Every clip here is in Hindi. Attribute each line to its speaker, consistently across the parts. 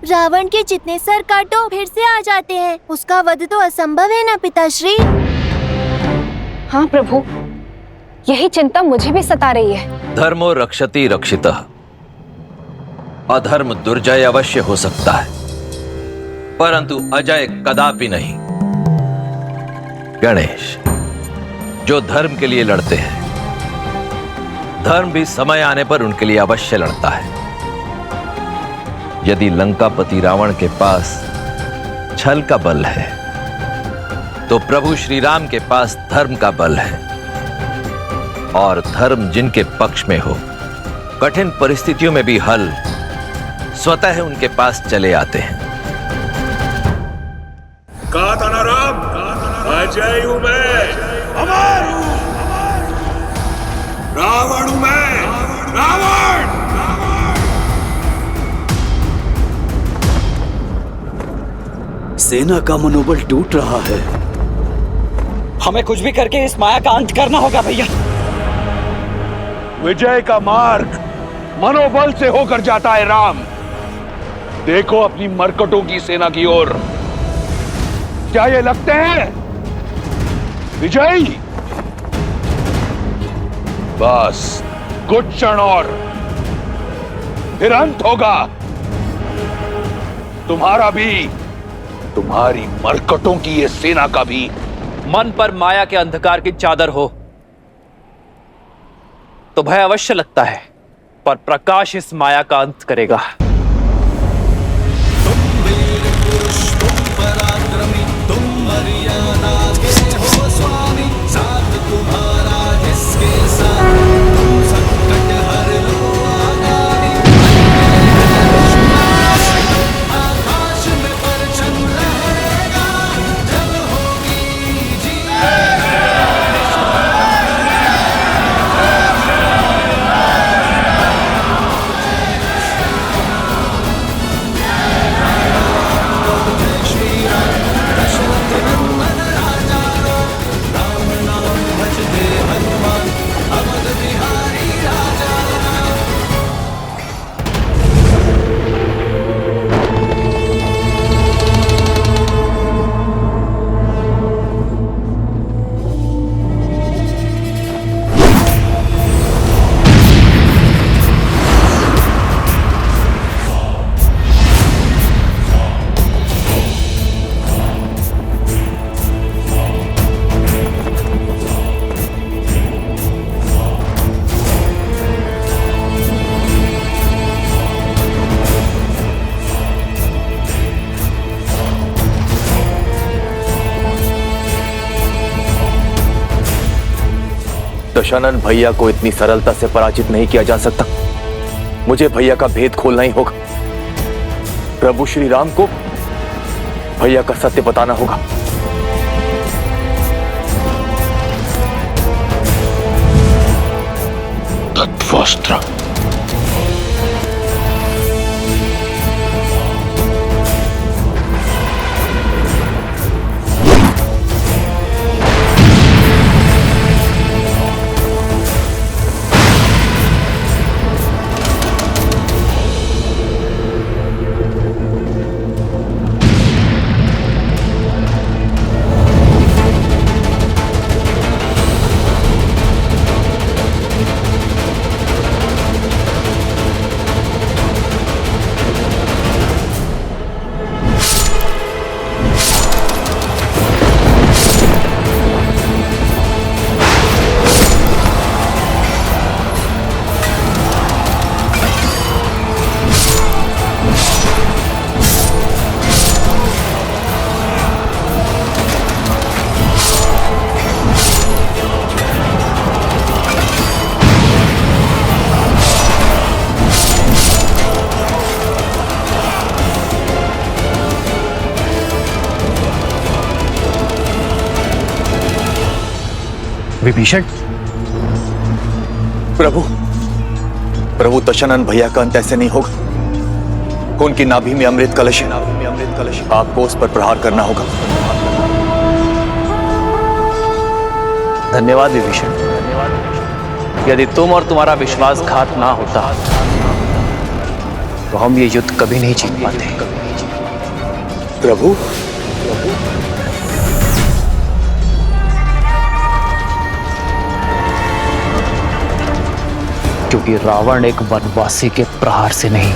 Speaker 1: रावण के जितने सर काटो फिर से आ जाते हैं। उसका वध तो असंभव है ना पिताश्री?
Speaker 2: हाँ प्रभु, यही चिंता मुझे भी सता रही है।
Speaker 3: धर्मो रक्षति रक्षितः। अधर्म दुर्जय अवश्य हो सकता है, परंतु अजय कदापि नहीं। गणेश, जो धर्म के लिए लड़ते हैं, धर्म भी समय आने पर उनके लिए अवश्य लड़ता है। यदि लंकापति रावण के पास छल का बल है, तो प्रभु श्री राम के पास धर्म का बल है। और धर्म जिनके पक्ष में हो, कठिन परिस्थितियों में भी हल स्वतः उनके पास चले आते हैं।
Speaker 4: कहा था ना राम, अजय हूं मैं, अमर हूं, रावण हूं मैं, रावण।
Speaker 5: सेना का मनोबल टूट रहा है।
Speaker 6: हमें कुछ भी करके इस माया का अंत करना होगा भैया।
Speaker 4: विजय का मार्ग मनोबल से होकर जाता है राम। देखो अपनी मरकटों की सेना की ओर, क्या ये लगते हैं विजयी? बस कुछ क्षण और फिर अंत होगा तुम्हारा भी, तुम्हारी मरकटों की ये सेना का भी।
Speaker 6: मन पर माया के अंधकार की चादर हो तो भय अवश्य लगता है, पर प्रकाश इस माया का अंत करेगा।
Speaker 7: दशानन भैया को इतनी सरलता से पराजित नहीं किया जा सकता। मुझे भैया का भेद खोलना ही होगा। प्रभु श्री राम को भैया का सत्य बताना होगा।
Speaker 4: तत्वस्त्र।
Speaker 7: विभीषण, प्रभु दशानन भैया का अंत ऐसे नहीं होगा। उनकी नाभि में अमृत कलश है। आपको उस पर प्रहार करना होगा।
Speaker 6: धन्यवाद विभीषण। यदि तुम और तुम्हारा विश्वासघात ना होता तो हम ये युद्ध कभी नहीं जीत पाते।
Speaker 7: प्रभु,
Speaker 6: क्योंकि रावण एक वनवासी के प्रहार से नहीं,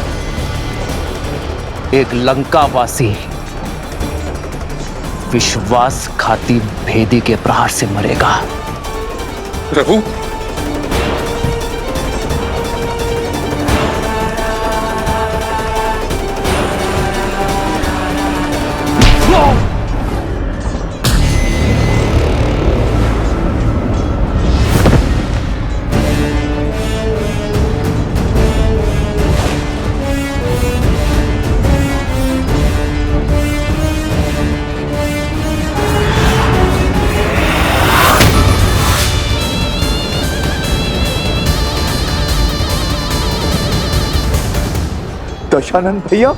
Speaker 6: एक लंकावासी विश्वासघाती भेदी के प्रहार से मरेगा।
Speaker 7: प्रभु, दशानन भैया,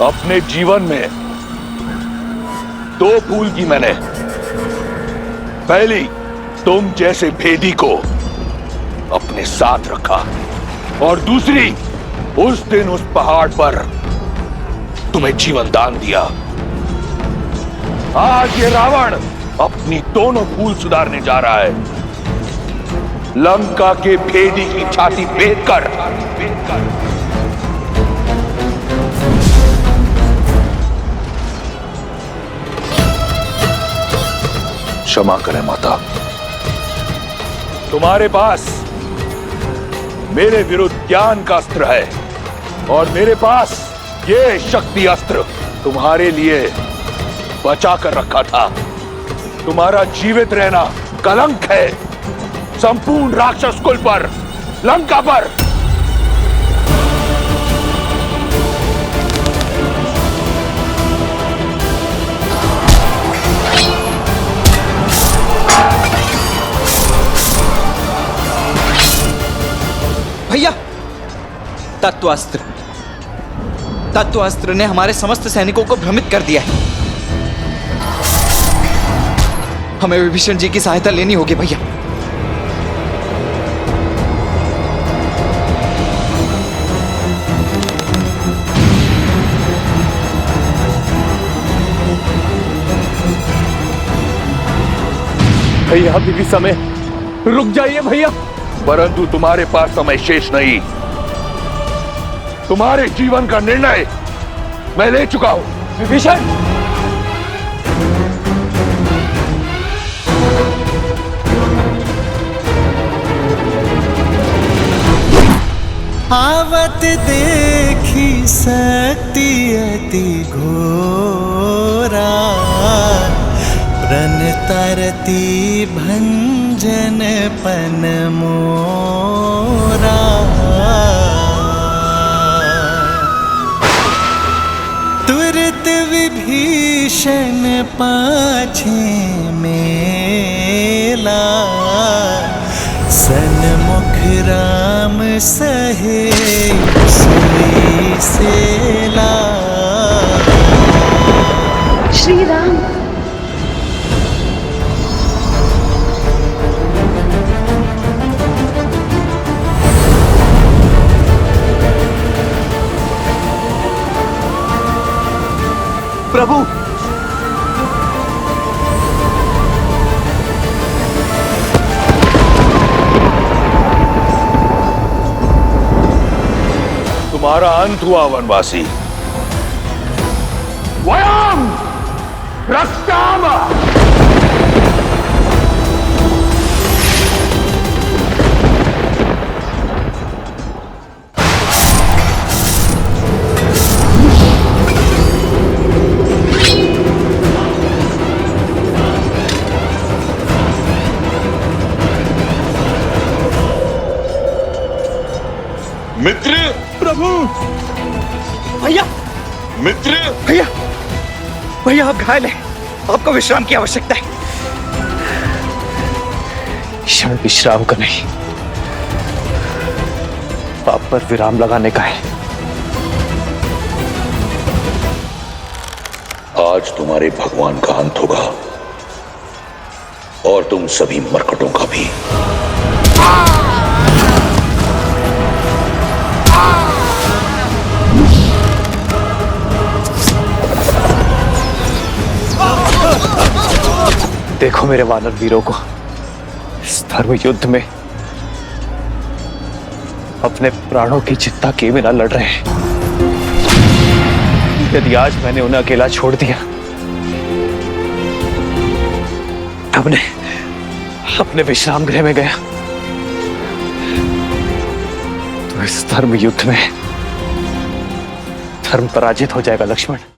Speaker 4: अपने जीवन में दो भूल की मैंने। पहली, तुम जैसे भेदी को अपने साथ रखा, और दूसरी, उस दिन उस पहाड़ पर तुम्हें जीवन दान दिया। आज ये रावण अपनी दोनों भूल सुधारने जा रहा है। लंका के भेदी की छाती भेद कर क्षमा करें माता। तुम्हारे पास मेरे विरुद्ध ज्ञान का अस्त्र है, और मेरे पास ये शक्ति अस्त्र तुम्हारे लिए बचा कर रखा था। तुम्हारा जीवित रहना कलंक है संपूर्ण राक्षस कुल पर, लंका पर।
Speaker 8: भैया, तत्वास्त्र ने हमारे समस्त सैनिकों को भ्रमित कर दिया है। हमें विभीषण जी की सहायता लेनी होगी भैया।
Speaker 7: भैया अभी भी समय, रुक जाइए भैया।
Speaker 4: परंतु तुम्हारे पास समय शेष नहीं। तुम्हारे जीवन का निर्णय मैं ले चुका हूं।
Speaker 8: विभीषण,
Speaker 9: आवत देखी शक्ति अति घोरा, प्रण तरती भंजन पन मोरा। तुरत विभीषण पाछे मेला, सन्मुख राम सहे सोई सेला।
Speaker 2: श्री राम,
Speaker 7: प्रभु,
Speaker 4: तुम्हारा अंत हुआ वनवासी। वयम रक्षाम।
Speaker 10: मित्र,
Speaker 8: प्रभु। भैया,
Speaker 10: मित्र,
Speaker 8: भैया, भैया आप घायल हैं, आपको विश्राम की आवश्यकता है।
Speaker 6: क्षण विश्राम का नहीं, पाप पर विराम लगाने का है।
Speaker 4: आज तुम्हारे भगवान का अंत होगा, और तुम सभी मरकटों का भी।
Speaker 6: देखो मेरे वानर वीरों को इस धर्म युद्ध में अपने प्राणों की चिंता किए बिना लड़ रहे हैं। यदि आज मैंने उन्हें अकेला छोड़ दिया, अपने विश्राम गृह में गया, तो इस धर्म युद्ध में धर्म पराजित हो जाएगा लक्ष्मण।